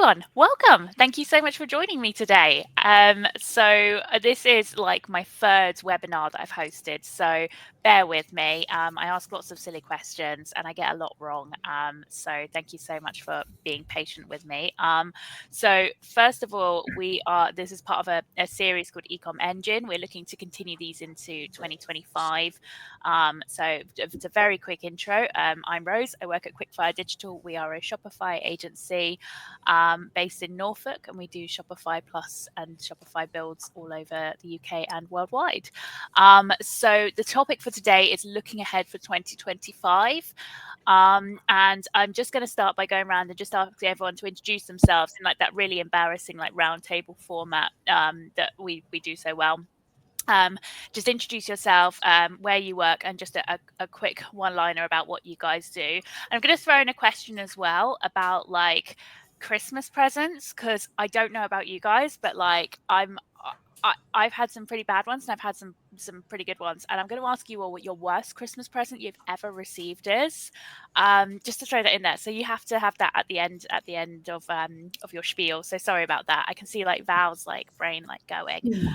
everyone, welcome. Thank you so much for joining me today. So this is like my third webinar that I've hosted, so bear with me. I ask lots of silly questions and I get a lot wrong. So thank you so much for being patient with me. So first of all, this is part of a series called Ecomm Engine. We're looking to continue these into 2025. So it's a very quick intro. I'm Rose. I work at Quickfire Digital. We are a Shopify agency based in Norfolk, and we do Shopify Plus and Shopify builds all over the UK and worldwide. So the topic for today is looking ahead for 2025. And I'm just going to start by going around and just asking everyone to introduce themselves in like that really embarrassing like round table format that we do so well. Just introduce yourself, where you work, and just a quick one-liner about what you guys do. And I'm going to throw in a question as well about like Christmas presents, because I don't know about you guys, but like I've had some pretty bad ones and I've had some pretty good ones, and I'm going to ask you all what your worst Christmas present you've ever received is, just to throw that in there. So you have to have that at the end of your spiel. So sorry about that. I can see like Val's like brain like going.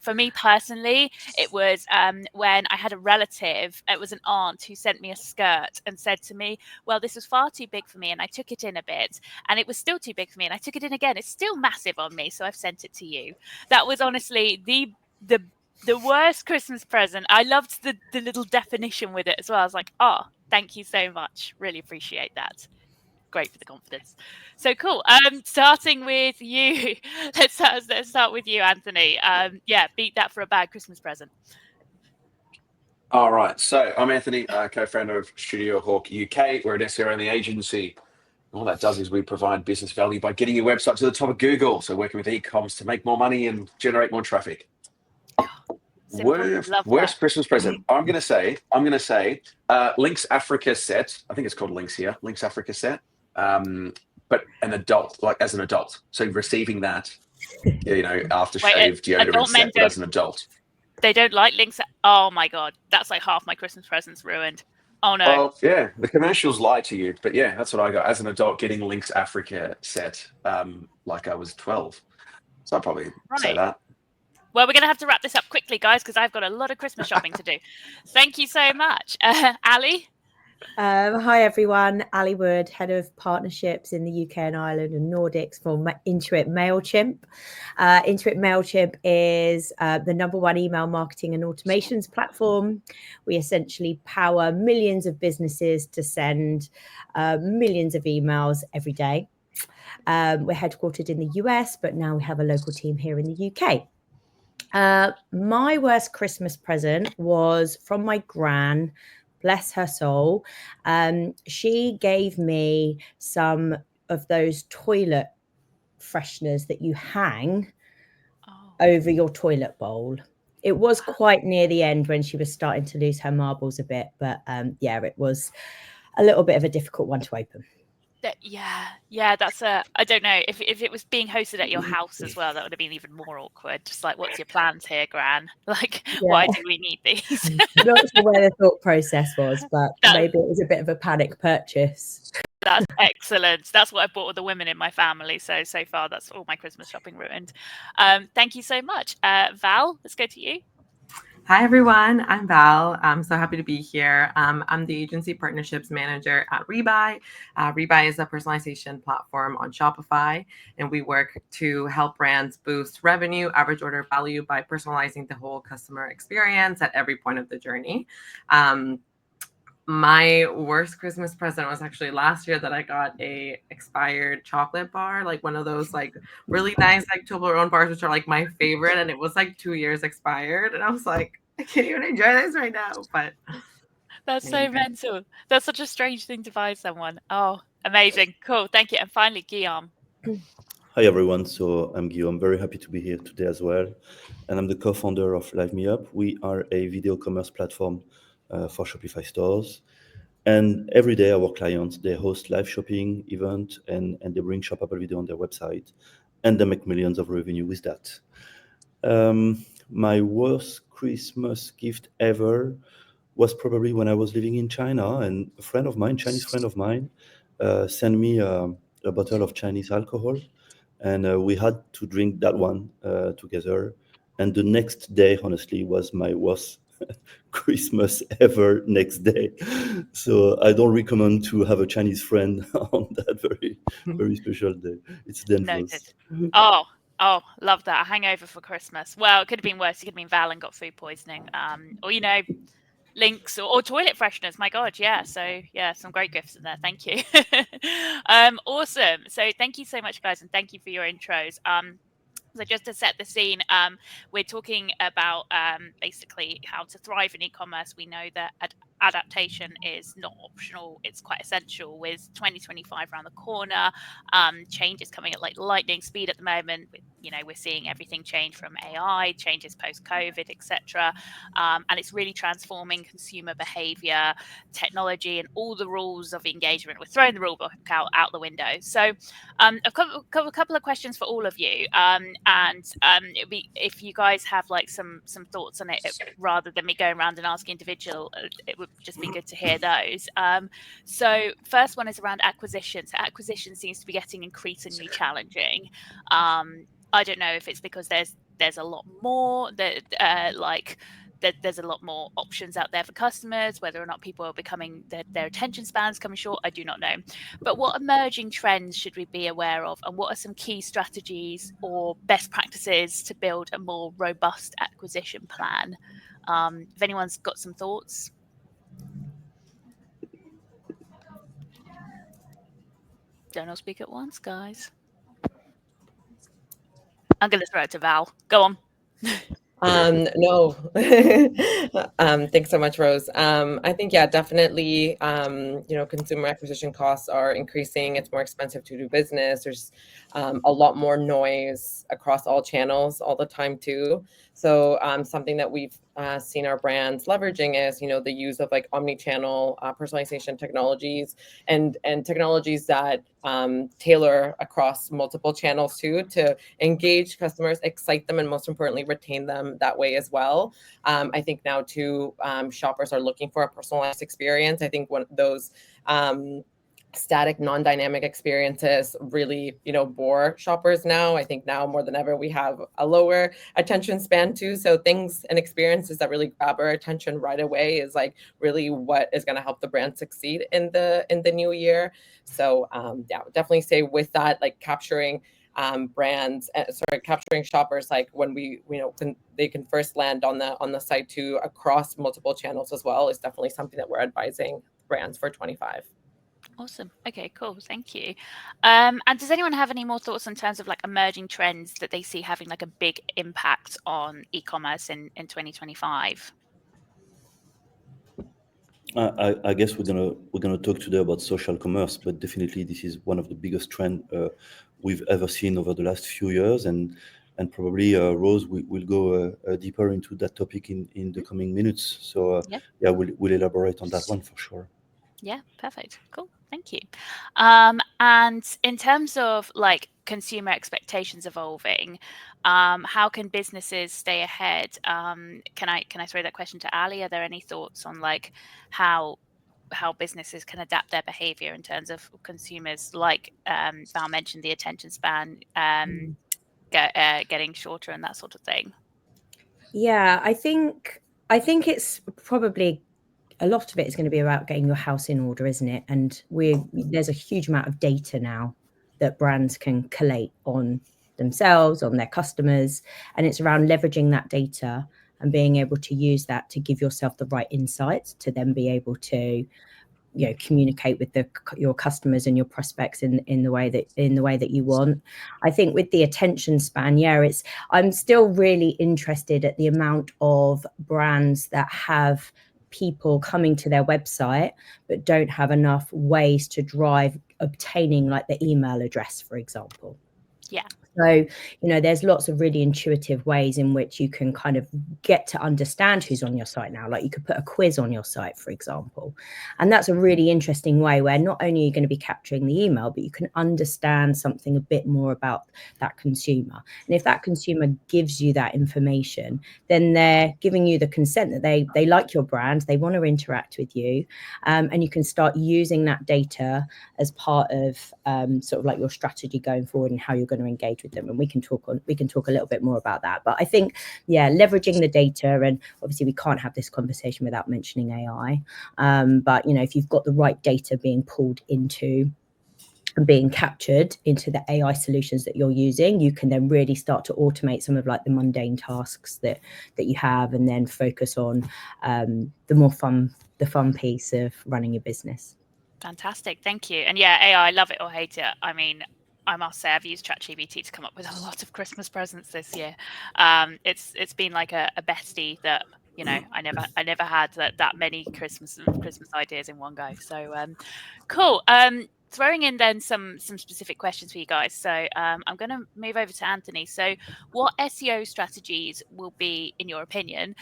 For me personally, it was when I had a relative. It was an aunt who sent me a skirt and said to me, "Well, this was far too big for me," and I took it in a bit, and it was still too big for me, and I took it in again. It's still massive on me, so I've sent it to you. That was honestly the worst Christmas present. I loved the little definition with it as well. I was like, oh, thank you so much. Really appreciate that. Great for the confidence. So cool. Starting with you. Let's start with you, Anthony. Yeah, beat that for a bad Christmas present. All right. So I'm Anthony, co-founder of StudioHawk UK. We're an SEO-only agency. All that does is we provide business value by getting your website to the top of Google. So working with e-coms to make more money and generate more traffic. Worst Christmas present. I'm gonna say Lynx Africa set. I think it's called Lynx here. Lynx Africa set. But an adult, like as an adult. So receiving that, aftershave deodorant set, but as an adult. They don't like Lynx. Oh my god, that's like half my Christmas presents ruined. Oh no. Well, yeah, the commercials lie to you, but yeah, that's what I got as an adult, getting Lynx Africa set, like I was 12. So I'd probably say that. Well, we're going to have to wrap this up quickly, guys, because I've got a lot of Christmas shopping to do. Thank you so much. Ali? Hi, everyone. Ali Wood, Head of Partnerships in the UK and Ireland and Nordics for Intuit Mailchimp. Intuit Mailchimp is the #1 email marketing and automations platform. We essentially power millions of businesses to send millions of emails every day. We're headquartered in the US, but now we have a local team here in the UK. My worst Christmas present was from my gran, bless her soul. She gave me some of those toilet fresheners that you hang over your toilet bowl. It was quite near the end when she was starting to lose her marbles a bit, but yeah, it was a little bit of a difficult one to open. Yeah, that's I don't know if it was being hosted at your house as well, that would have been even more awkward. Just like, what's your plans here, Gran? Like, why do we need these? Not sure where the thought process was, but maybe it was a bit of a panic purchase. That's excellent. That's what I bought with the women in my family. So far, that's all my Christmas shopping ruined. Thank you so much. Val, let's go to you. Hi, everyone. I'm Val. I'm so happy to be here. I'm the agency partnerships manager at Rebuy. Rebuy is a personalization platform on Shopify, and we work to help brands boost revenue, average order value by personalizing the whole customer experience at every point of the journey. My worst Christmas present was actually last year that I got a expired chocolate bar, like one of those like really nice like Toblerone bars, which are like my favorite, and it was like 2 years expired, and I was like, I can't even enjoy this right now. But that's so mental. That's such a strange thing to buy someone. Oh, amazing, cool, thank you. And finally, Guillaume. Hi everyone, so I'm Guillaume, very happy to be here today as well, and I'm the co-founder of LiveMeUp. We are a video commerce platform for Shopify stores, and every day our clients, they host live shopping event and they bring shoppable video on their website, and they make millions of revenue with that. My worst Christmas gift ever was probably when I was living in China, and a friend of mine, Chinese friend of mine, sent me a a bottle of Chinese alcohol, and we had to drink that one together. And the next day, honestly, was my worst Christmas ever next day. So I don't recommend to have a Chinese friend on that very special day. It's Noted. dangerous. Oh, love that. A hangover for Christmas. Well, it could have been worse. It could have been Val and got food poisoning. Or, you know, links or toilet fresheners. My God, yeah. So yeah, some great gifts in there. Thank you. Awesome. So thank you so much, guys, and thank you for your intros. So just to set the scene, we're talking about basically how to thrive in e-commerce. We know that adaptation is not optional; it's quite essential. With 2025 around the corner, change is coming at like lightning speed at the moment. We're seeing everything change from AI, changes post-COVID, etc., and it's really transforming consumer behavior, technology, and all the rules of engagement. We're throwing the rule book out the window. So I've got a couple of questions for all of you, and it'd be, if you guys have like some thoughts on it, rather than me going around and asking individual, it would just be good to hear those. So first one is around acquisition. So acquisition seems to be getting increasingly challenging. I don't know if it's because there's a lot more that there's a lot more options out there for customers, whether or not people are becoming their attention spans coming short, I do not know. But what emerging trends should we be aware of, and what are some key strategies or best practices to build a more robust acquisition plan? If anyone's got some thoughts. Don't all speak at once, guys. I'm going to throw it to Val. Go on. No. Thanks so much, Rose. I think, yeah, definitely, consumer acquisition costs are increasing. It's more expensive to do business. There's a lot more noise across all channels all the time too. So something that we've seen our brands leveraging is, the use of like omni-channel personalization technologies and technologies that tailor across multiple channels too, to engage customers, excite them, and most importantly, retain them that way as well. I think now too, shoppers are looking for a personalized experience. I think one of those static, non-dynamic experiences really, bore shoppers now. I think now more than ever, we have a lower attention span too. So things and experiences that really grab our attention right away is like really what is going to help the brand succeed in the new year. So yeah, definitely say with that, like capturing capturing shoppers, like when they can first land on the site too across multiple channels as well, is definitely something that we're advising brands for 25. Awesome. Okay, cool. Thank you. And does anyone have any more thoughts in terms of like emerging trends that they see having like a big impact on e-commerce in 2025? I guess we're gonna talk today about social commerce, but definitely this is one of the biggest trends we've ever seen over the last few years, and probably Rose will go deeper into that topic in the coming minutes. So yeah, we'll elaborate on that one for sure. Yeah, perfect. Cool. Thank you. And in terms of like consumer expectations evolving, how can businesses stay ahead? Can I throw that question to Ali? Are there any thoughts on like how businesses can adapt their behavior in terms of consumers? Like Val mentioned, the attention span getting shorter and that sort of thing. Yeah, I think it's probably a lot of it is going to be about getting your house in order, isn't it? And there's a huge amount of data now that brands can collate on themselves, on their customers, and it's around leveraging that data and being able to use that to give yourself the right insights to then be able to communicate with your customers and your prospects in the way that you want. I think with the attention span, I'm still really interested at the amount of brands that have people coming to their website but don't have enough ways to drive obtaining like the email address, for example. Yeah. So, there's lots of really intuitive ways in which you can kind of get to understand who's on your site now. Like you could put a quiz on your site, for example. And that's a really interesting way where not only are you going to be capturing the email, but you can understand something a bit more about that consumer. And if that consumer gives you that information, then they're giving you the consent that they like your brand, they want to interact with you, and you can start using that data as part of sort of like your strategy going forward and how you're going to engage with them. And we can talk a little bit more about that. But I think, leveraging the data, and obviously we can't have this conversation without mentioning AI. But if you've got the right data being pulled into and being captured into the AI solutions that you're using, you can then really start to automate some of like the mundane tasks that you have, and then focus on the fun piece of running your business. Fantastic, thank you. And yeah, AI, love it or hate it. I mean, I must say I've used ChatGPT to come up with a lot of Christmas presents this year. It's been like a bestie that I never had that many Christmas ideas in one go. So cool. Throwing in then some specific questions for you guys. So I'm going to move over to Anthony. So what SEO strategies will be, in your opinion,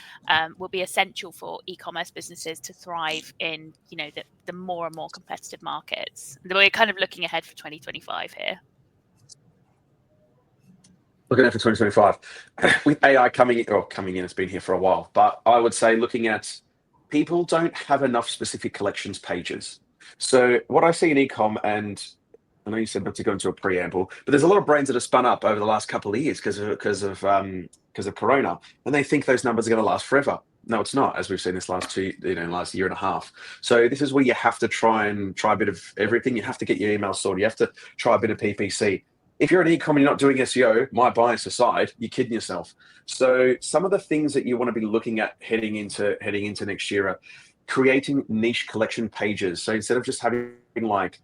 will be essential for e-commerce businesses to thrive in the more and more competitive markets? We're kind of looking ahead for 2025 here. Looking at for 2025, with AI coming in, it's been here for a while, but I would say looking at, people don't have enough specific collections pages. So what I see in ecom, and I know you said not to go into a preamble, but there's a lot of brands that have spun up over the last couple of years because of Corona, and they think those numbers are going to last forever. No, it's not, as we've seen this last year and a half. So this is where you have to try a bit of everything. You have to get your email sorted. You have to try a bit of PPC. If you're an ecom and you're not doing SEO, my bias aside, you're kidding yourself. So some of the things that you want to be looking at heading into next year are creating niche collection pages. So instead of just having like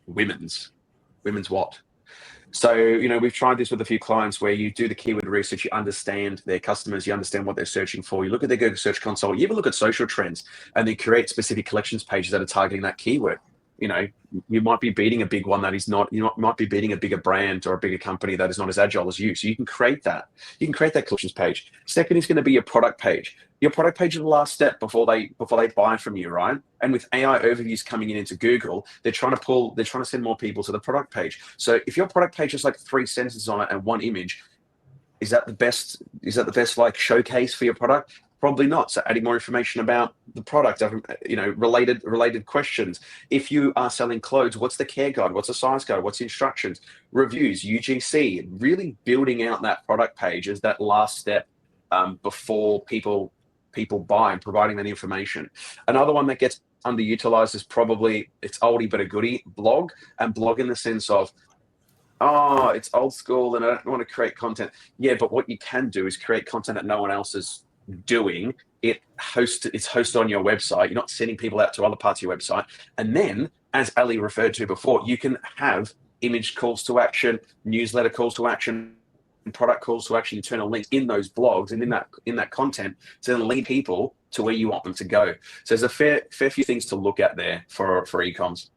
women's what? So, we've tried this with a few clients where you do the keyword research, you understand their customers, you understand what they're searching for, you look at their Google Search Console, you even look at social trends, and then create specific collections pages that are targeting that keyword. You might be beating a big one that is not, might be beating a bigger brand or a bigger company that is not as agile as you. So you can create that. You can create that collections page. Second is going to be your product page. Your product page is the last step before they buy from you, right? And with AI overviews coming into Google, they're trying to send more people to the product page. So if your product page has like 3 sentences on it and 1 image, is that the best like showcase for your product? Probably not. So adding more information about the product, related questions. If you are selling clothes, what's the care guide? What's the size guide? What's the instructions? Reviews, UGC, really building out that product page as that last step before people buy, and providing that information. Another one that gets underutilized is probably, it's oldie but a goodie, blog. And blog in the sense of, oh, it's old school and I don't want to create content. Yeah, but what you can do is create content that no one else is doing. It's hosted on your website. You're not sending people out to other parts of your website. And then, as Ali referred to before, you can have image calls to action, newsletter calls to action, and product calls to action, internal links in those blogs and in that content to then lead people to where you want them to go. So there's a fair few things to look at there for e-coms.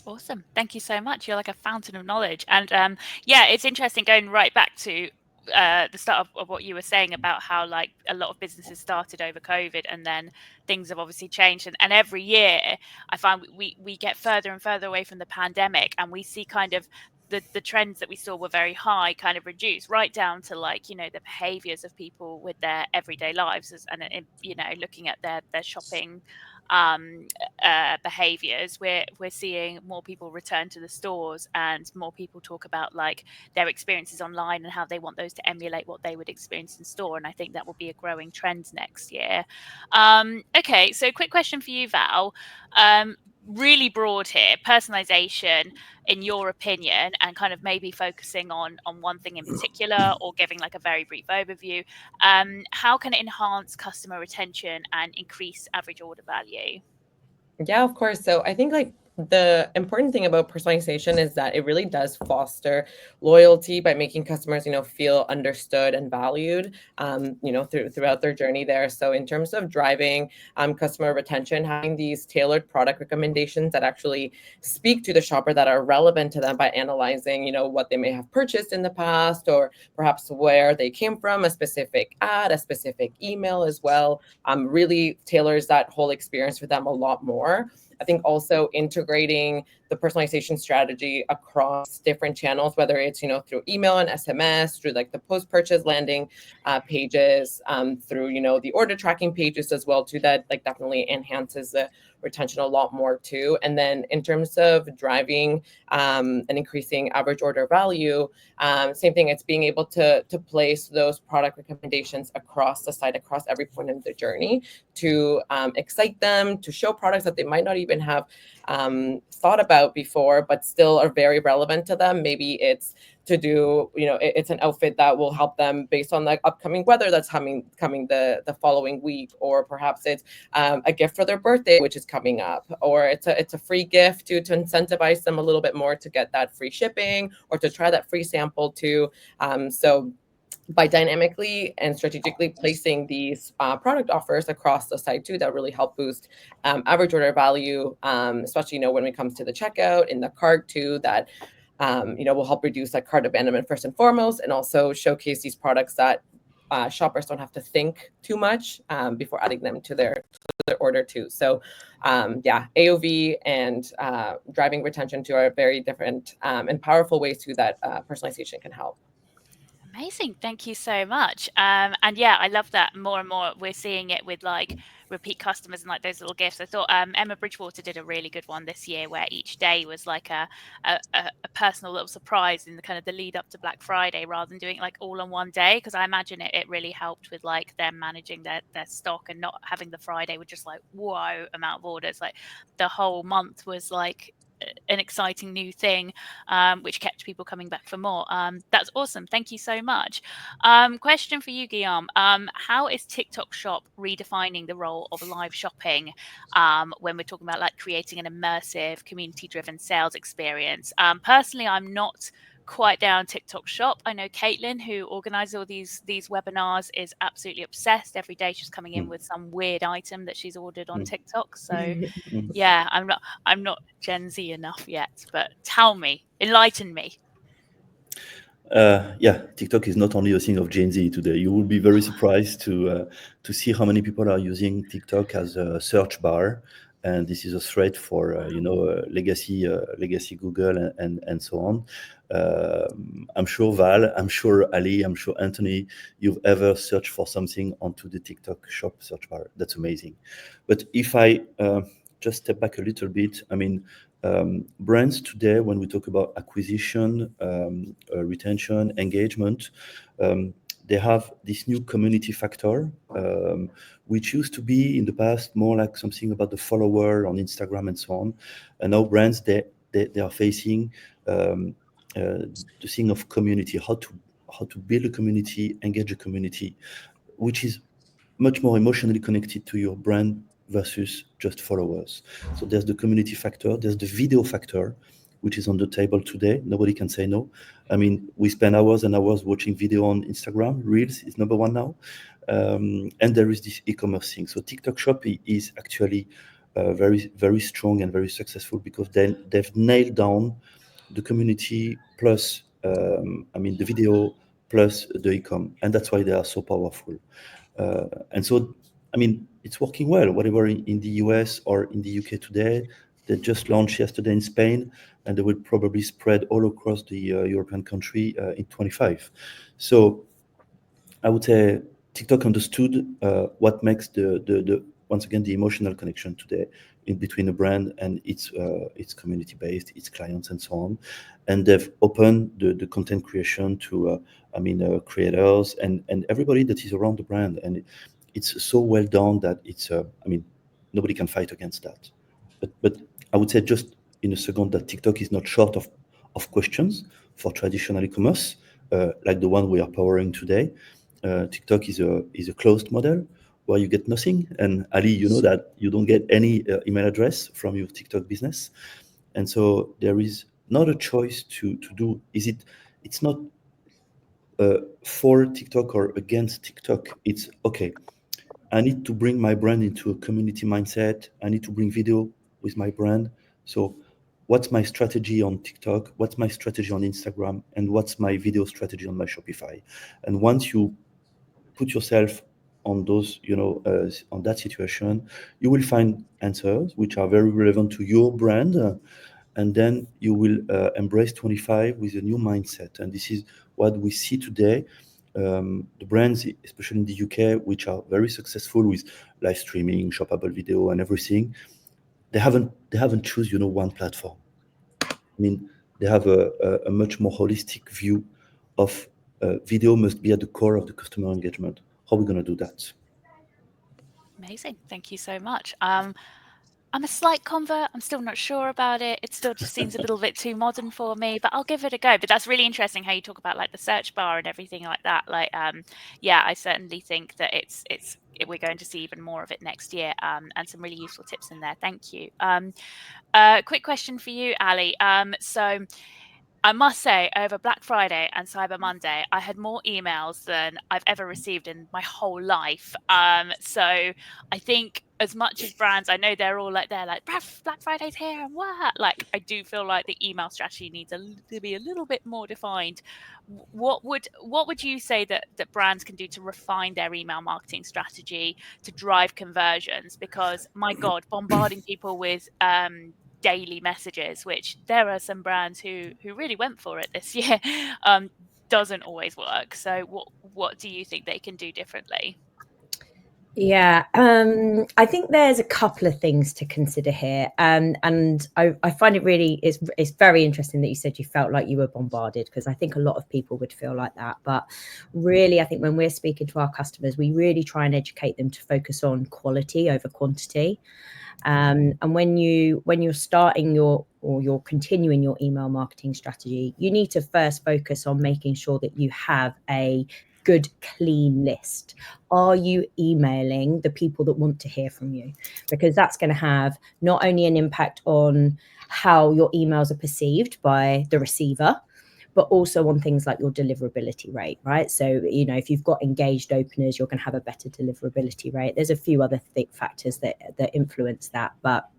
Awesome. Thank you so much. You're like a fountain of knowledge. And it's interesting going right back to the start of what you were saying about how like a lot of businesses started over COVID, and then things have obviously changed. And every year I find we get further and further away from the pandemic, and we see kind of the trends that we saw were very high kind of reduce, right down to like, the behaviors of people with their everyday lives, and looking at their shopping behaviors. We're seeing more people return to the stores, and more people talk about like their experiences online and how they want those to emulate what they would experience in store. And I think that will be a growing trend next year. Okay, so quick question for you, Val. Really broad here, personalization, in your opinion, and kind of maybe focusing on one thing in particular, or giving like a very brief overview. How can it enhance customer retention and increase average order value? Yeah, of course. So I think like the important thing about personalization is that it really does foster loyalty by making customers, feel understood and valued, throughout their journey there. So in terms of driving customer retention, having these tailored product recommendations that actually speak to the shopper, that are relevant to them by analyzing, what they may have purchased in the past, or perhaps where they came from, a specific ad, a specific email as well, really tailors that whole experience for them a lot more. I think also integrating the personalization strategy across different channels, whether it's, through email and SMS, through like the post-purchase landing pages, through, the order tracking pages as well too, that like definitely enhances the retention a lot more too. And then in terms of driving and increasing average order value, same thing, it's being able to place those product recommendations across the site, across every point in the journey, to excite them, to show products that they might not even have thought about before, but still are very relevant to them. Maybe it's to do, it's an outfit that will help them based on the upcoming weather that's coming the following week, or perhaps it's a gift for their birthday, which is coming up, or it's a free gift to incentivize them a little bit more to get that free shipping, or to try that free sample too. So by dynamically and strategically placing these product offers across the site too, that really help boost average order value, especially, when it comes to the checkout, in the cart too, that will help reduce that cart abandonment first and foremost, and also showcase these products that shoppers don't have to think too much before adding them to their order too. So AOV and driving retention too are very different and powerful ways too that personalization can help. Amazing. Thank you so much. And yeah, I love that more and more we're seeing it with like repeat customers and like those little gifts. I thought Emma Bridgewater did a really good one this year, where each day was like a personal little surprise in the kind of the lead up to Black Friday, rather than doing it like all on one day, because I imagine it really helped with like them managing their stock, and not having the Friday with just like whoa amount of orders. Like the whole month was like an exciting new thing, which kept people coming back for more. That's awesome. Thank you so much. Question for you, Guillaume. How is TikTok Shop redefining the role of live shopping when we're talking about like creating an immersive, community-driven sales experience? Personally, I'm not quite down TikTok Shop. I know Caitlin, who organizes all these webinars, is absolutely obsessed. Every day she's coming in with some weird item that she's ordered on TikTok. So yeah, I'm not Gen Z enough yet, but tell me, enlighten me. TikTok is not only a thing of Gen Z today. You will be very surprised to see how many people are using TikTok as a search bar, and this is a threat for legacy Google and so on. I'm sure Val, I'm sure Ali, I'm sure Anthony, you've ever searched for something onto the TikTok Shop search bar. That's amazing. But if I just step back a little bit, I mean, brands today, when we talk about acquisition, retention, engagement, they have this new community factor, which used to be in the past more like something about the follower on Instagram and so on. And now brands, they are facing the thing of community, how to build a community, engage a community, which is much more emotionally connected to your brand versus just followers. So there's the community factor, there's the video factor, which is on the table today. Nobody can say no. I mean, we spend hours and hours watching video on Instagram. Reels is number one now. And there is this e-commerce thing. So TikTok Shop is actually very, very strong and very successful, because they've nailed down the community plus, the video plus the e-com. And that's why they are so powerful. And so, it's working well. Whatever in the US or in the UK today, they just launched yesterday in Spain, and they will probably spread all across the European country in 25. So I would say TikTok understood what makes the once again the emotional connection today in between a brand and its community based, its clients and so on, and they've opened the content creation to creators and everybody that is around the brand, and it's so well done that it's nobody can fight against that. But I would say just in a second that TikTok is not short of questions for traditional e-commerce like the one we are powering today. TikTok is a closed model where you get nothing. And Ali, you know that you don't get any email address from your TikTok business. And so there is not a choice to do. It's not for TikTok or against TikTok. It's okay, I need to bring my brand into a community mindset. I need to bring video with my brand. So what's my strategy on TikTok? What's my strategy on Instagram? And what's my video strategy on my Shopify? And once you put yourself on those, on that situation, you will find answers which are very relevant to your brand. And then you will embrace 25 with a new mindset. And this is what we see today. The brands, especially in the UK, which are very successful with live streaming, shoppable video, and everything, they haven't chosen one platform. I mean, they have a much more holistic view of video must be at the core of the customer engagement. How are we going to do that? Amazing. Thank you so much. I'm a slight convert. I'm still not sure about it. It still just seems a little bit too modern for me, but I'll give it a go. But that's really interesting how you talk about like the search bar and everything like that. Like, yeah, I certainly think that we're going to see even more of it next year, and some really useful tips in there. Thank you. Quick question for you, Ali. So I must say, over Black Friday and Cyber Monday, I had more emails than I've ever received in my whole life. So I think as much as brands, I know they're like Black Friday's here and what? Like, I do feel like the email strategy needs to be a little bit more defined. What would you say that brands can do to refine their email marketing strategy to drive conversions? Because my God, bombarding people with daily messages, which there are some brands who really went for it this year, doesn't always work. So what do you think they can do differently? Yeah, I think there's a couple of things to consider here, and I find it really it's very interesting that you said you felt like you were bombarded, because I think a lot of people would feel like that. But really, I think when we're speaking to our customers, we really try and educate them to focus on quality over quantity. And when you're starting you're continuing your email marketing strategy, you need to first focus on making sure that you have a good, clean list. Are you emailing the people that want to hear from you? Because that's going to have not only an impact on how your emails are perceived by the receiver, but also on things like your deliverability rate, right? So, if you've got engaged openers, you're going to have a better deliverability rate. There's a few other factors that influence that. But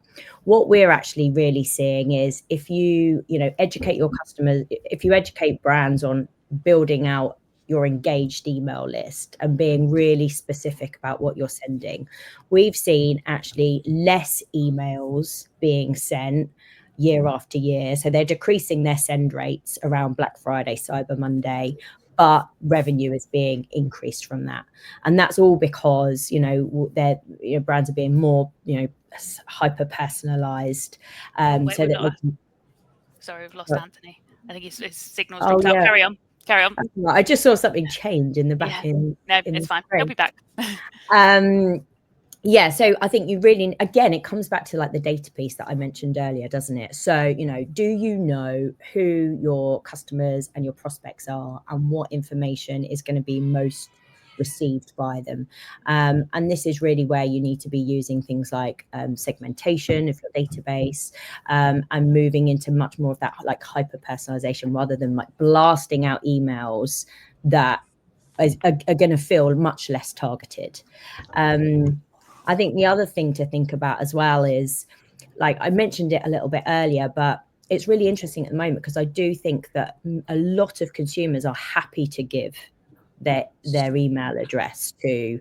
what we're actually really seeing is if you educate your customers, if you educate brands on building out your engaged email list and being really specific about what you're sending, we've seen actually less emails being sent year after year. So they're decreasing their send rates around Black Friday, Cyber Monday, but revenue is being increased from that. And that's all because, brands are being more, hyper personalized. Sorry, we've lost Anthony. I think his signal's Oh, dropped out. yeah. Carry on. I just saw something change in the back. Yeah. No, it's fine. He'll be back. Yeah, so I think you really, again, it comes back to like the data piece that I mentioned earlier, doesn't it? So, do you know who your customers and your prospects are and what information is going to be most received by them? And this is really where you need to be using things like segmentation of your database, and moving into much more of that like hyper personalization, rather than like blasting out emails that are going to feel much less targeted. I think the other thing to think about as well is, like I mentioned it a little bit earlier, but it's really interesting at the moment because I do think that a lot of consumers are happy to give their email address to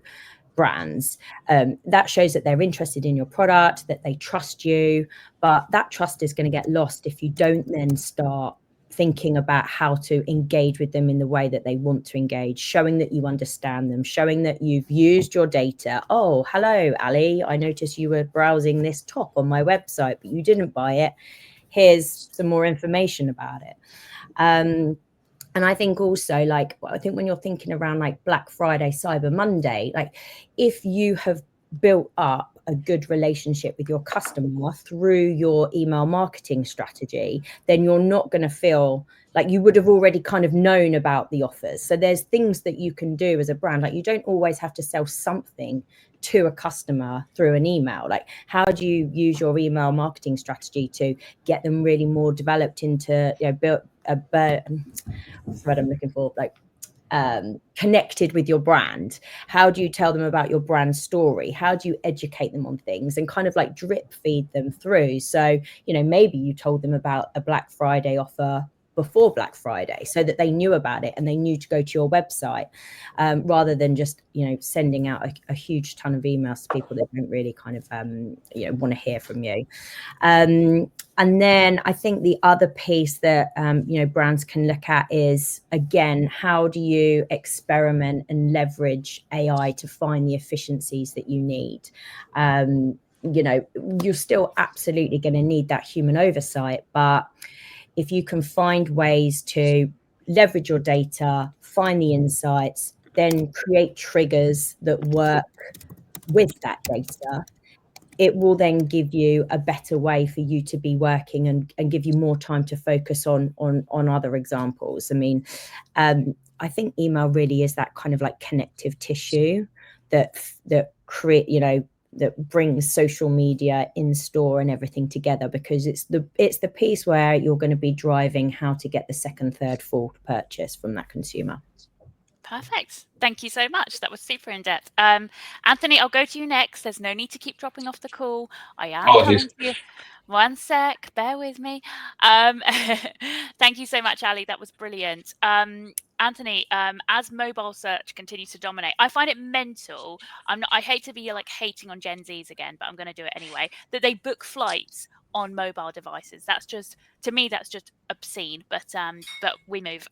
brands. That shows that they're interested in your product, that they trust you, but that trust is going to get lost if you don't then start thinking about how to engage with them in the way that they want to engage, showing that you understand them, showing that you've used your data. Oh, hello, Ali. I noticed you were browsing this top on my website, but you didn't buy it. Here's some more information about it. And I think also, when you're thinking around like Black Friday, Cyber Monday, like if you have built up a good relationship with your customer through your email marketing strategy, then you're not going to feel like you would have already kind of known about the offers. So there's things that you can do as a brand. Like, you don't always have to sell something to a customer through an email. Like, how do you use your email marketing strategy to get them really more developed into, you know, build a what's the word I'm looking for, like connected with your brand? How do you tell them about your brand story? How do you educate them on things and kind of like drip feed them through? So, you know, maybe you told them about a Black Friday offer before Black Friday so that they knew about it and they knew to go to your website, rather than just, you know, sending out a huge ton of emails to people that don't really kind of, you know, want to hear from you. And then I think the other piece that, you know, brands can look at is, again, how do you experiment and leverage AI to find the efficiencies that you need? You know, you're still absolutely going to need that human oversight, but if you can find ways to leverage your data, find the insights, then create triggers that work with that data, it will then give you a better way for you to be working and give you more time to focus on other examples. I mean, I think email really is that kind of like connective tissue that create, you know, that brings social media, in store and everything together, because it's the piece where you're going to be driving how to get the second, third, fourth purchase from that consumer. Perfect. Thank you so much. That was super in depth. Anthony, I'll go to you next. There's no need to keep dropping off the call. I am coming to you. One sec, bear with me. Thank you so much, Ali. That was brilliant. Anthony, as mobile search continues to dominate, I find it mental. I hate to be like hating on Gen Zs again, but I'm going to do it anyway, that they book flights on mobile devices. That's just, to me, that's just obscene, but we move.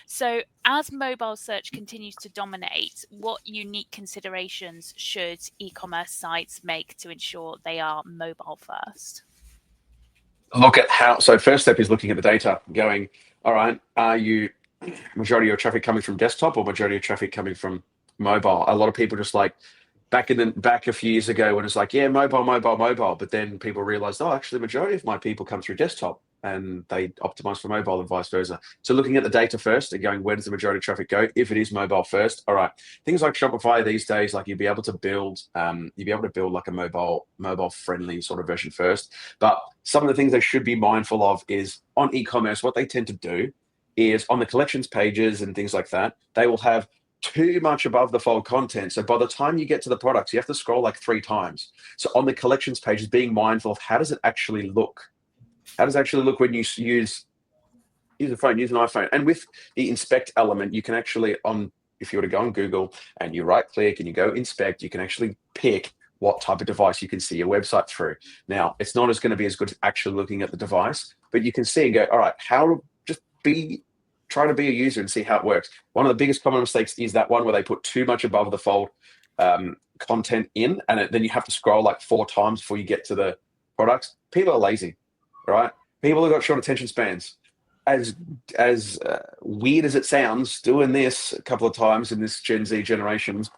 So as mobile search continues to dominate, what unique considerations should e-commerce sites make to ensure they are mobile first? Look at how, so first step is looking at the data, going, all right, are you majority of your traffic coming from desktop or majority of traffic coming from mobile? A lot of people just like, back a few years ago when it's like, yeah, mobile, but then people realized, oh, actually the majority of my people come through desktop and they optimize for mobile and vice versa. So looking at the data first and going, where does the majority of traffic go? If it is mobile first, all right. Things like Shopify these days, like you'll be able to build like a mobile friendly sort of version first. But some of the things they should be mindful of is on e-commerce, what they tend to do is on the collections pages and things like that, they will have too much above the fold content. So by the time you get to the products, you have to scroll like 3 times. So on the collections pages, being mindful of how does it actually look? How does it actually look when you use a phone, use an iPhone? And with the inspect element, you can actually, if you were to go on Google and you right click and you go inspect, you can actually pick what type of device you can see your website through. Now, it's not going to be as good as actually looking at the device, but you can see and go, all right, try to be a user and see how it works. One of the biggest common mistakes is that one where they put too much above the fold content in, and then you have to scroll like 4 times before you get to the products. People are lazy, right? People have got short attention spans. As weird as it sounds, doing this a couple of times in this Gen Z generation is a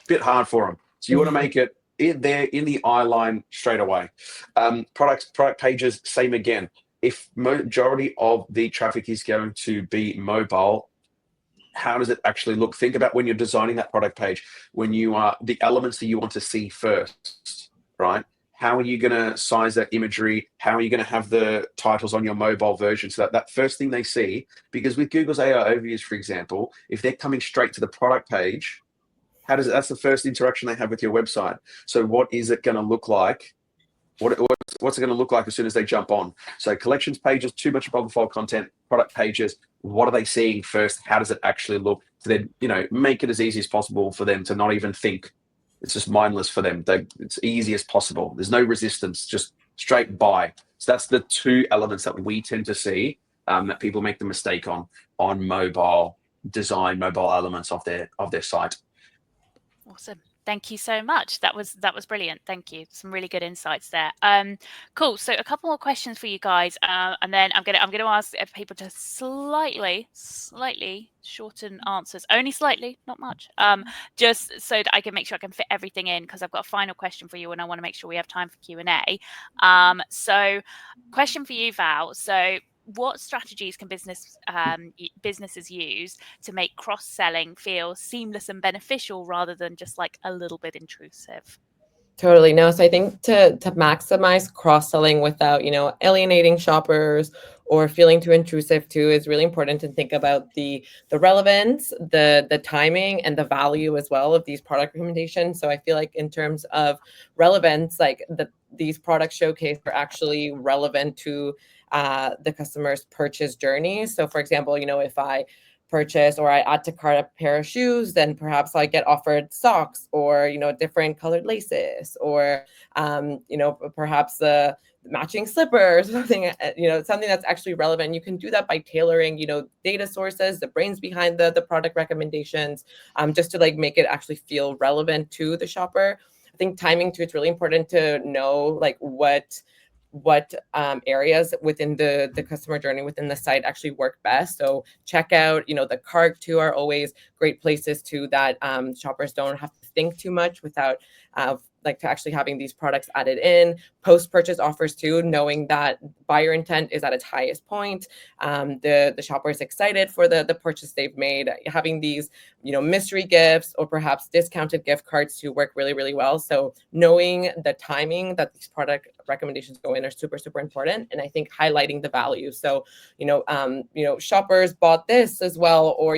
bit hard for them. So you want to make it there in the eye line straight away. Product pages, same again. If majority of the traffic is going to be mobile, how does it actually look? Think about when you're designing that product page, when you are the elements that you want to see first, right? How are you going to size that imagery? How are you going to have the titles on your mobile version so that first thing they see? Because with Google's AI overviews, for example, if they're coming straight to the product page, that's the first interaction they have with your website. So what is it going to look like? What's it going to look like as soon as they jump on? So collections pages, too much above the fold content, product pages, what are they seeing first? How does it actually look? So then, make it as easy as possible for them to not even think. It's just mindless for them. It's easy as possible. There's no resistance, just straight buy. So that's the 2 elements that we tend to see that people make the mistake on mobile design, mobile elements of their site. Awesome. Thank you so much. That was brilliant. Thank you. Some really good insights there. Cool. So a couple more questions for you guys, and then I'm gonna ask people to slightly shorten answers, only slightly, not much. Just so that I can make sure I can fit everything in, because I've got a final question for you, and I want to make sure we have time for Q&A. So, question for you, Val. So, what strategies can businesses use to make cross-selling feel seamless and beneficial rather than just like a little bit intrusive? Totally. No, so I think to maximize cross-selling without, alienating shoppers or feeling too intrusive too, is really important to think about the relevance, the timing, and the value as well of these product recommendations. So I feel like in terms of relevance, like these product showcase are actually relevant to the customer's purchase journey. So for example, if I purchase or I add to cart a pair of shoes, then perhaps I get offered socks or, different colored laces or, perhaps the matching slippers, something, something that's actually relevant. You can do that by tailoring, data sources, the brains behind the product recommendations, just to like make it actually feel relevant to the shopper. I think timing too, it's really important to know like what areas within the customer journey within the site actually work best. So checkout, the cart too, are always great places too that shoppers don't have to think too much without to actually having these products added in. Post-purchase offers too, knowing that buyer intent is at its highest point. The shopper is excited for the purchase they've made. Having these, mystery gifts or perhaps discounted gift cards to work really, really well. So knowing the timing that these product recommendations go in are super, super important. And I think highlighting the value. So, shoppers bought this as well, or,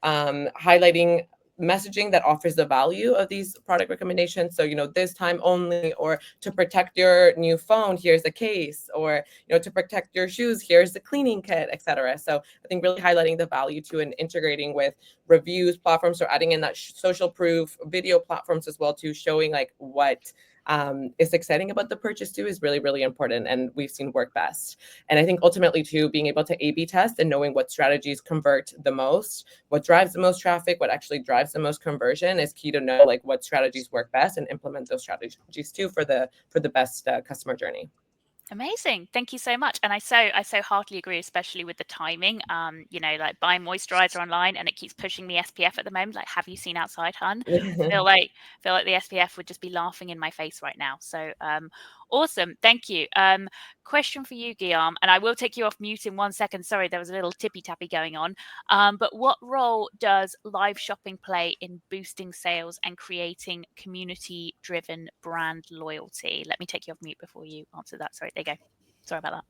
highlighting messaging that offers the value of these product recommendations. So, this time only, or to protect your new phone, here's the case, or, to protect your shoes, here's the cleaning kit, etc. So I think really highlighting the value to and integrating with reviews platforms, or adding in that social proof video platforms as well, to showing like what is exciting about the purchase too is really, really important, and we've seen work best. And I think ultimately too, being able to A/B test and knowing what strategies convert the most, what drives the most traffic, what actually drives the most conversion is key to know like what strategies work best and implement those strategies too for the best customer journey. Amazing. Thank you so much. And I so heartily agree, especially with the timing. Like buying moisturizer online and it keeps pushing the SPF at the moment. Like, have you seen outside, hun? feel like the SPF would just be laughing in my face right now. So awesome. Thank you. Question for you, Guillaume, and I will take you off mute in 1 second. Sorry, there was a little tippy tappy going on. But what role does live shopping play in boosting sales and creating community driven brand loyalty? Let me take you off mute before you answer that. Sorry, there you go. Sorry about that.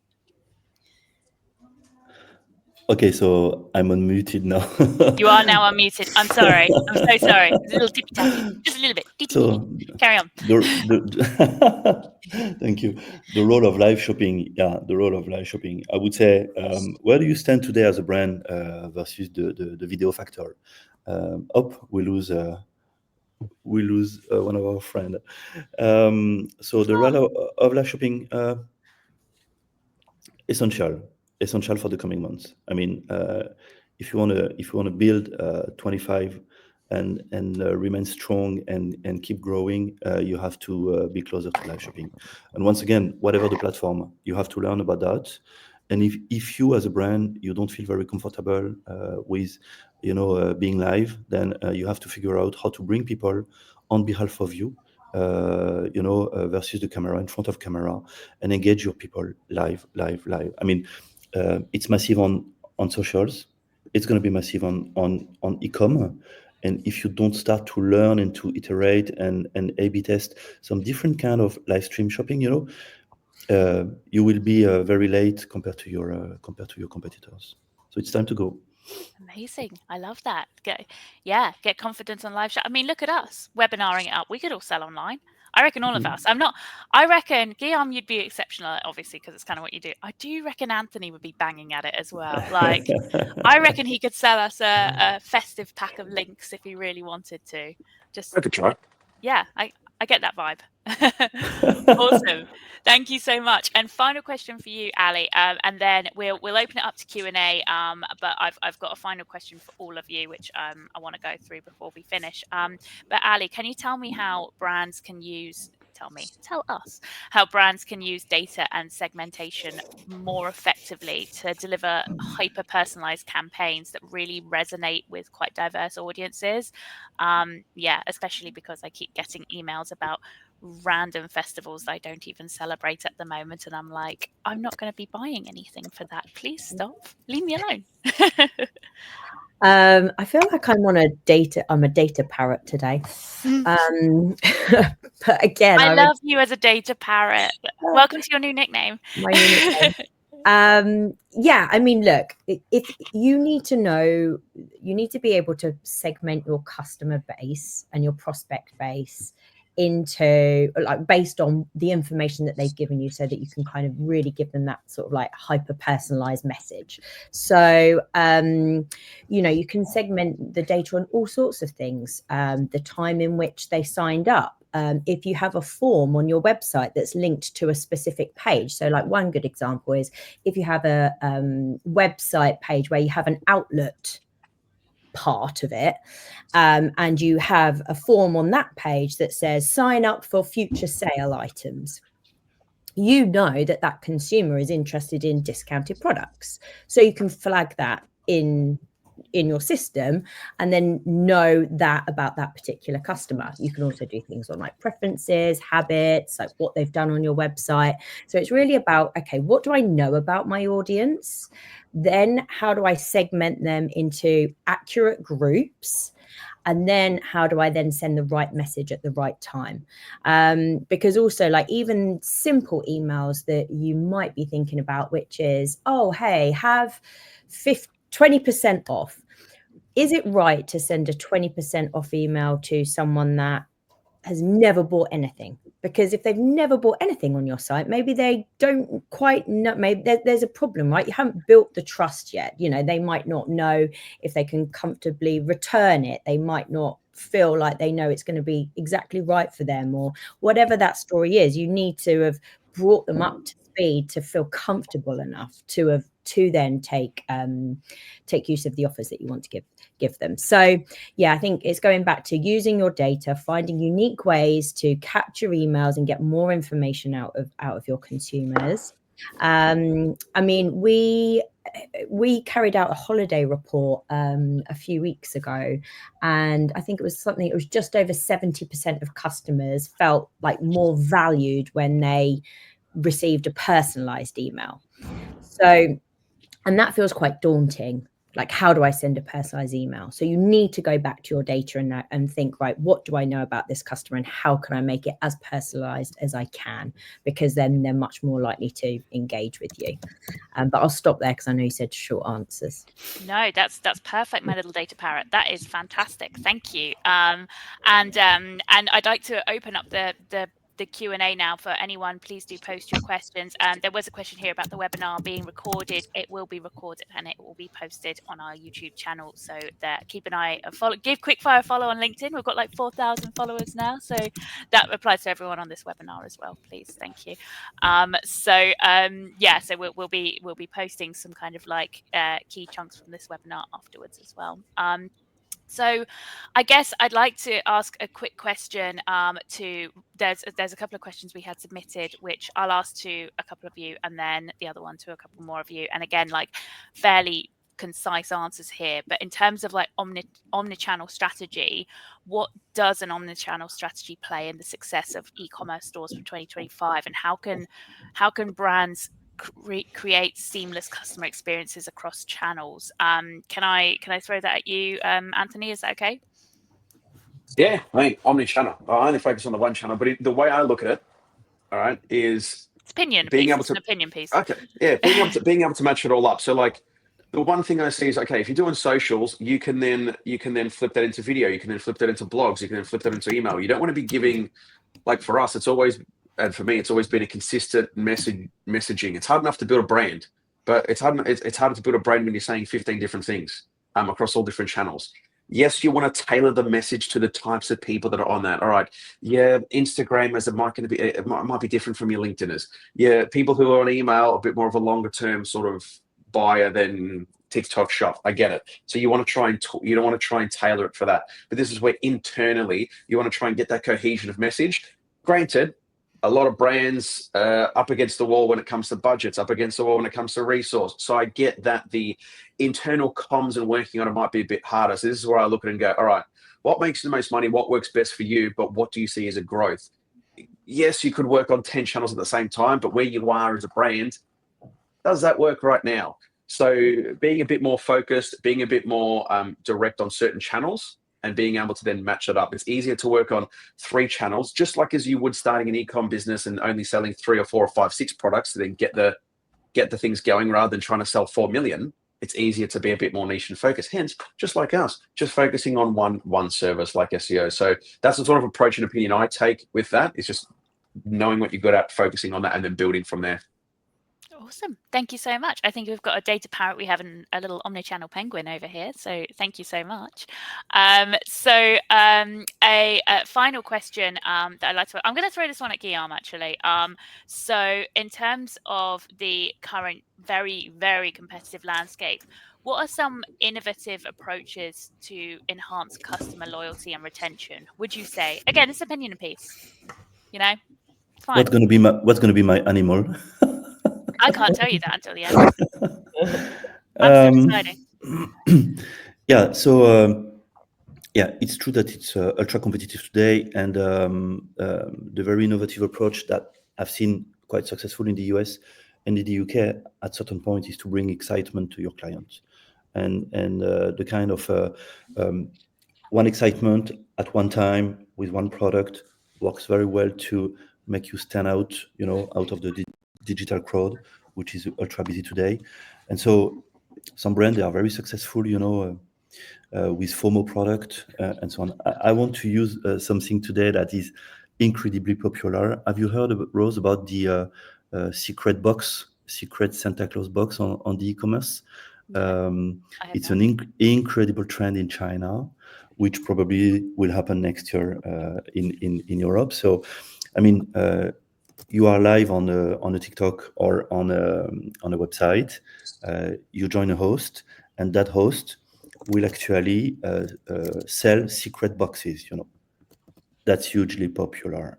Okay, so I'm unmuted now. You are now unmuted. I'm sorry. I'm so sorry. It's a little tippy tappy, just a little bit. So Carry on. Thank you. The role of live shopping. Yeah, the role of live shopping. I would say, where do you stand today as a brand versus the video factor? We lose one of our friends. So the role of live shopping, essential for the coming months. I mean, if you want to build 25 and remain strong and keep growing, you have to be closer to live shopping. And once again, whatever the platform, you have to learn about that. And if you as a brand, you don't feel very comfortable with being live, then you have to figure out how to bring people on behalf of you, versus the camera, in front of camera, and engage your people live. I mean, it's massive on socials. It's going to be massive on e-com. And if you don't start to learn and to iterate and A/B test some different kind of live stream shopping, you will be very late compared to your competitors. So it's time to go. Amazing. I love that. Get confidence on live chat. I mean, look at us webinaring it up. We could all sell online. I reckon all of us. I reckon, Guillaume, you'd be exceptional, obviously, because it's kind of what you do. I do reckon Anthony would be banging at it as well. Like, I reckon he could sell us a festive pack of links if he really wanted to. I could try. Yeah, I I get that vibe. Awesome. Thank you so much. And final question for you, Ali, and then we'll open it up to Q&A. But I've got a final question for all of you, which I want to go through before we finish. But Ali, can you tell me how brands can tell us how brands can use data and segmentation more effectively to deliver hyper-personalized campaigns that really resonate with quite diverse audiences? Yeah, especially because I keep getting emails about random festivals that I don't even celebrate at the moment, and I'm like, I'm not going to be buying anything for that. Please stop. Leave me alone. I feel like I'm a data parrot today. But again, I love you as a data parrot. Welcome to your new nickname. My new nickname. Yeah, I mean, look, if you need to know, you need to be able to segment your customer base and your prospect base into, like, based on the information that they've given you, so that you can kind of really give them that sort of like hyper personalized message. So you know, you can segment the data on all sorts of things, the time in which they signed up. If you have a form on your website that's linked to a specific page. So like one good example is if you have a website page where you have an outlet part of it, and you have a form on that page that says sign up for future sale items, you know that that consumer is interested in discounted products. So you can flag that in your system and then know that about that particular customer. You can also do things on like preferences, habits, like what they've done on your website. So it's really about, okay, what do I know about my audience? Then how do I segment them into accurate groups? And then how do I then send the right message at the right time? Because also, like, even simple emails that you might be thinking about, which is, oh, hey, have 20% off. Is it right to send a 20% off email to someone that has never bought anything? Because if they've never bought anything on your site, maybe they don't quite know, maybe there's a problem, right? You haven't built the trust yet. You know, they might not know if they can comfortably return it. They might not feel like they know it's going to be exactly right for them, or whatever that story is. You need to have brought them up to speed to feel comfortable enough to then take use of the offers that you want to give them. So yeah, I think it's going back to using your data, finding unique ways to capture emails and get more information out of your consumers. I mean, we carried out a holiday report a few weeks ago, and I think it was just over 70% of customers felt like more valued when they received a personalized email. So, and that feels quite daunting. Like, how do I send a personalized email? So you need to go back to your data and think, right, what do I know about this customer and how can I make it as personalized as I can? Because then they're much more likely to engage with you. But I'll stop there because I know you said short answers. No, that's perfect, my little data parrot. That is fantastic. Thank you. And I'd like to open up the Q&A now for anyone. Please do post your questions. There was a question here about the webinar being recorded. It will be recorded and it will be posted on our YouTube channel. So keep an eye, give quickfire a follow on LinkedIn. We've got like 4,000 followers now. So that applies to everyone on this webinar as well, please. Thank you. Yeah, so we'll be posting some kind of like key chunks from this webinar afterwards as well. So I guess I'd like to ask a quick question there's a couple of questions we had submitted, which I'll ask to a couple of you and then the other one to a couple more of you. And again, like fairly concise answers here, but in terms of like omnichannel strategy, what does an omnichannel strategy play in the success of e-commerce stores for 2025? And how can brands create seamless customer experiences across channels? Can I throw that at you, Anthony? Is that okay? Yeah, I mean, omni-channel. I only focus on the one channel, but the way I look at it, all right, is it's opinion being piece. able It's to an opinion piece. Okay, yeah, being able to match it all up. So like the one thing I see is, okay, if you're doing socials, you can then flip that into video, you can then flip that into blogs, you can then flip that into email. You don't want to be giving, like for us, it's always, and for me, it's always been a consistent messaging. It's hard enough to build a brand, but it's harder to build a brand when you're saying 15 different things across all different channels. Yes, you want to tailor the message to the types of people that are on that. All right. Yeah, Instagramers it might be different from your LinkedIners. Yeah, people who are on email, a bit more of a longer term sort of buyer than TikTok shop. I get it. So you want to try and you don't want to try and tailor it for that. But this is where internally you want to try and get that cohesion of message. Granted, a lot of brands up against the wall when it comes to budgets, up against the wall when it comes to resource. So I get that the internal comms and working on it might be a bit harder. So this is where I look at it and go, all right, what makes the most money? What works best for you? But what do you see as a growth? Yes, you could work on 10 channels at the same time, but where you are as a brand, does that work right now? So being a bit more focused, being a bit more direct on certain channels, and being able to then match it up. It's easier to work on 3 channels, just like as you would starting an e-com business and only selling 3 or 4 or 5, 6 products to then get the things going rather than trying to sell 4 million. It's easier to be a bit more niche and focused. Hence, just like us, just focusing on one service like SEO. So that's the sort of approach and opinion I take with that. It's just knowing what you're good at, focusing on that, and then building from there. Awesome. Thank you so much. I think we've got a data parrot. We have a little omnichannel penguin over here. So thank you so much. A final question that I'd like to... I'm going to throw this one at Guillaume, actually. So in terms of the current very, very competitive landscape, what are some innovative approaches to enhance customer loyalty and retention, would you say? Again, it's opinion piece. You know, it's fine. What's going to be my animal? I can't tell you that until the end. I'm still deciding. Yeah, so yeah, it's true that it's ultra competitive today, and the very innovative approach that I've seen quite successful in the US and in the UK at certain point is to bring excitement to your clients, and the kind of one excitement at one time with one product works very well to make you stand out, out of the digital crowd, which is ultra busy today. And so some brands, they are very successful, with FOMO product and so on. I want to use something today that is incredibly popular. Have you heard, Rose, about the secret Santa Claus box on the e-commerce? It's an incredible trend in China, which probably will happen next year in Europe. So, I mean, you are live on a TikTok or on a website. You join a host, and that host will actually sell secret boxes. That's hugely popular.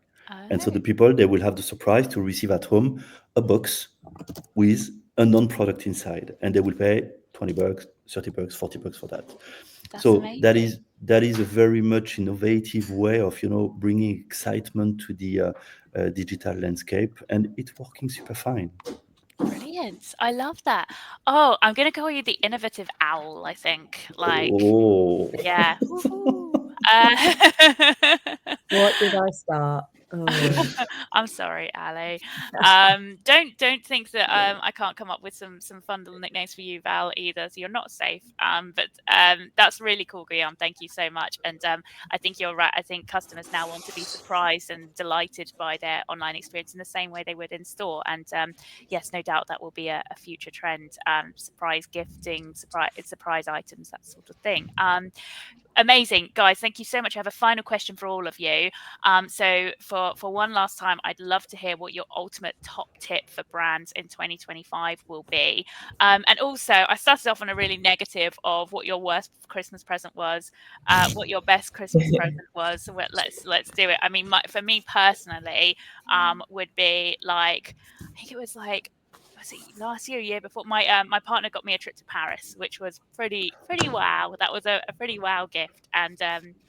And so the people, they will have the surprise to receive at home a box with a non-product inside, and they will pay $20, $30, $40 for that. That's so amazing. that is a very much innovative way of bringing excitement to the digital landscape, and it's working super fine. Brilliant. I love that. Oh, I'm going to call you the innovative owl, I think. Like, yeah. What did I start? Oh. I'm sorry, Ali. Don't think that I can't come up with some fun little nicknames for you, Val, either. So you're not safe. But that's really cool, Guillaume. Thank you so much. And I think you're right. I think customers now want to be surprised and delighted by their online experience in the same way they would in store. And yes, no doubt that will be a future trend. Surprise gifting, surprise items, that sort of thing. Amazing, guys. Thank you so much. I have a final question for all of you. So for one last time, I'd love to hear what your ultimate top tip for brands in 2025 will be. And also, I started off on a really negative of what your worst Christmas present was, what your best Christmas present was. So let's do it. I mean, for me personally, would be like, I think it was like, last year before, my partner got me a trip to Paris, which was pretty wow. That was a pretty wow gift. And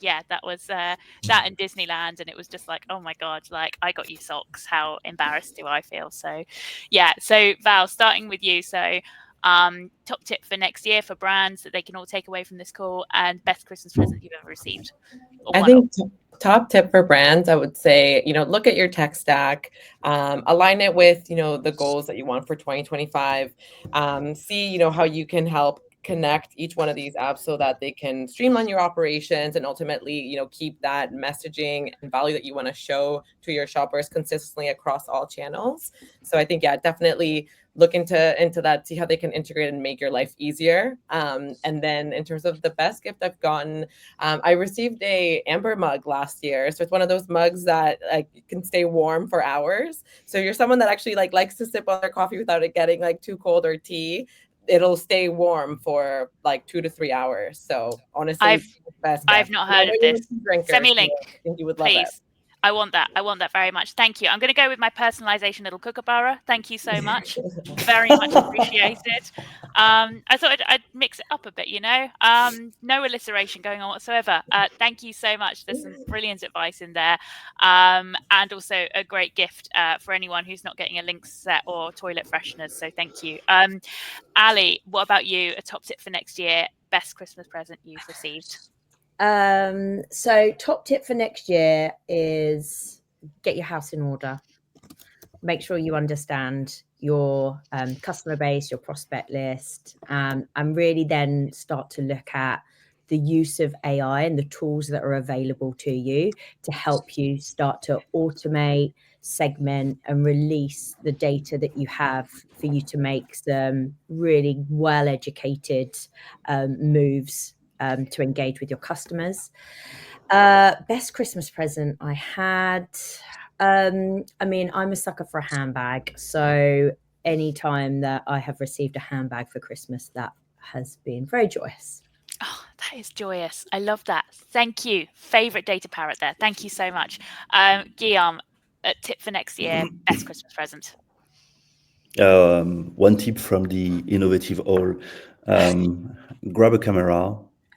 yeah, that was that in Disneyland, and it was just like, oh my god, like, I got you socks, how embarrassed do I feel? So yeah, so Val, starting with you. So top tip for next year for brands that they can all take away from this call, and best Christmas present you've ever received. I think top tip for brands, I would say, look at your tech stack, align it with, the goals that you want for 2025, see, how you can help connect each one of these apps so that they can streamline your operations and ultimately, keep that messaging and value that you want to show to your shoppers consistently across all channels. So I think, yeah, definitely look into that, see how they can integrate and make your life easier. And then in terms of the best gift I've gotten, I received a amber mug last year. So it's one of those mugs that can stay warm for hours. So you're someone that actually likes to sip on their coffee without it getting too cold or tea. It'll stay warm for 2 to 3 hours. So honestly, I've not heard of this. Send me a link, I think you would love please. it. I want that very much. Thank you. I'm going to go with my personalization little kookaburra. Thank you so much. Very much appreciated. I thought I'd mix it up a bit, no alliteration going on whatsoever. Thank you so much. There's some brilliant advice in there, and also a great gift for anyone who's not getting a Lynx set or toilet fresheners. So thank you. Ali, what about you? A top tip for next year, best Christmas present you've received? So top tip for next year is get your house in order. Make sure you understand your customer base, your prospect list, and really then start to look at the use of AI and the tools that are available to you to help you start to automate, segment, and release the data that you have for you to make some really well-educated moves to engage with your customers. Best Christmas present I had. I'm a sucker for a handbag. So anytime that I have received a handbag for Christmas, that has been very joyous. Oh, that is joyous. I love that. Thank you. Favorite data parrot there. Thank you so much. Guillaume, a tip for next year, best Christmas present. One tip from the innovative all, grab a camera,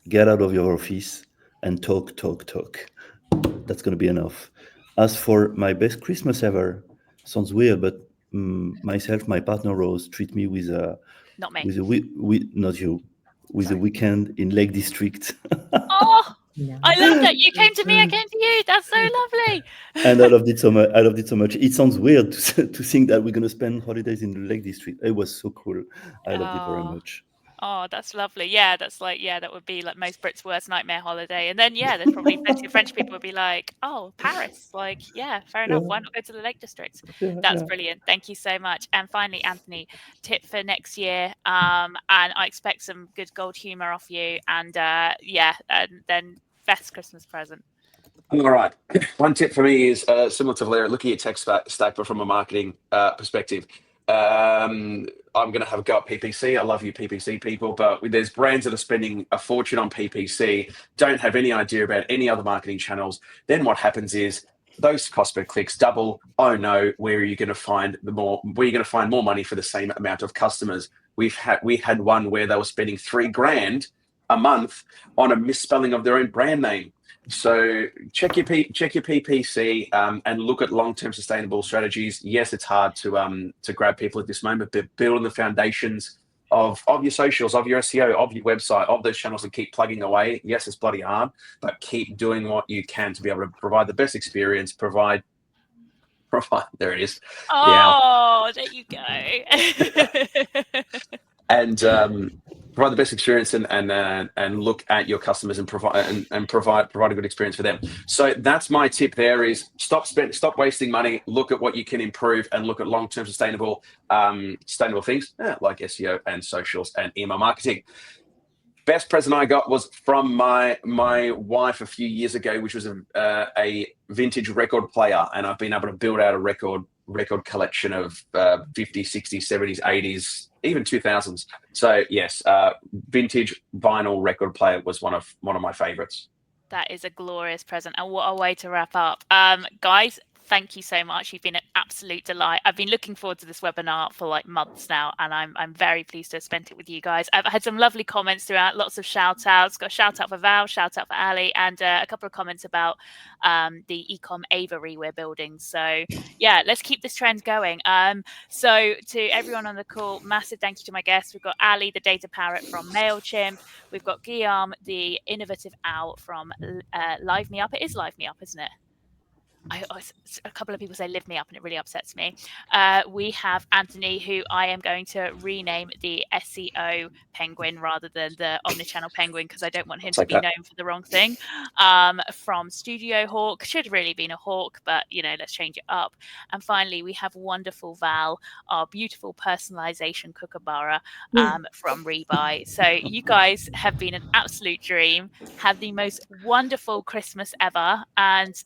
get out of your office and talk. That's going to be enough. As for my best Christmas ever, sounds weird, but myself, my partner Rose treat me with a not me, not you, with a weekend in Lake District. Oh, no. I love that. You came to me, I came to you. That's so lovely. And I loved it so much. It sounds weird to think that we're going to spend holidays in the Lake District. It was so cool. I loved it very much. Oh, that's lovely. Yeah, that's that would be like most Brits' worst nightmare holiday. And then, there's probably plenty of French people would be like, oh, Paris. Fair enough. Why not go to the Lake District? That's brilliant. Thank you so much. And finally, Anthony, tip for next year. And I expect some good gold humor off you. And and then best Christmas present. All right. One tip for me is similar to Valera, looking at tech stack, but from a marketing perspective. I'm going to have a go at PPC. I love you PPC people, but there's brands that are spending a fortune on PPC, don't have any idea about any other marketing channels. Then what happens is those cost per clicks double. Oh no, where are you going to find more money for the same amount of customers? We had one where they were spending $3,000 a month on a misspelling of their own brand name. So check your PPC and look at long-term sustainable strategies. Yes, it's hard to grab people at this moment, but building the foundations of your socials, of your SEO, of your website, of those channels, and keep plugging away. Yes, it's bloody hard, but keep doing what you can to be able to provide the best experience. Provide. There it is. Oh, there you go. And provide the best experience and look at your customers and provide a good experience for them. So that's my tip. There is stop wasting money. Look at what you can improve and look at long-term sustainable things like SEO and socials and email marketing. Best present I got was from my wife a few years ago, which was a vintage record player, and I've been able to build out a record collection of 50s, 60s, 70s, 80s, even 2000s. So yes, vintage vinyl record player was one of my favorites. That is a glorious present, and what a way to wrap up. Guys, thank you so much. You've been an absolute delight. I've been looking forward to this webinar for months now, and I'm very pleased to have spent it with you guys. I've had some lovely comments throughout, lots of shout outs. Got a shout out for Val, shout out for Ali, and a couple of comments about the Ecomm Aviary we're building. So yeah, let's keep this trend going. So to everyone on the call, massive thank you to my guests. We've got Ali, the data parrot from Mailchimp. We've got Guillaume, the innovative owl from LiveMeUp. It is LiveMeUp, isn't it? a couple of people say LiveMeUp, and it really upsets me. We have Anthony, who I am going to rename the SEO penguin rather than the omnichannel penguin, because I don't want him to be known for the wrong thing. From StudioHawk, should have really been a hawk, but let's change it up. And finally, we have wonderful Val, our beautiful personalization kookaburra from Rebuy. So you guys have been an absolute dream. Have the most wonderful Christmas ever, and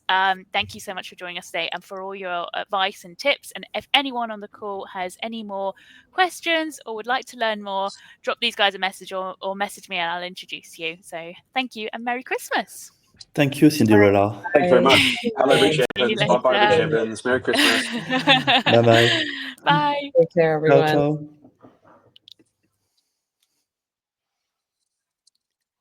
thank you so much for joining us today and for all your advice and tips. And if anyone on the call has any more questions or would like to learn more, drop these guys a message or message me and I'll introduce you. So thank you and Merry Christmas. Thank you, Cinderella. Thanks very much. Hello, Rich Evans. Bye-bye, Rich Evans. Merry Christmas. Bye-bye. Bye. Take care, everyone. Ciao, ciao.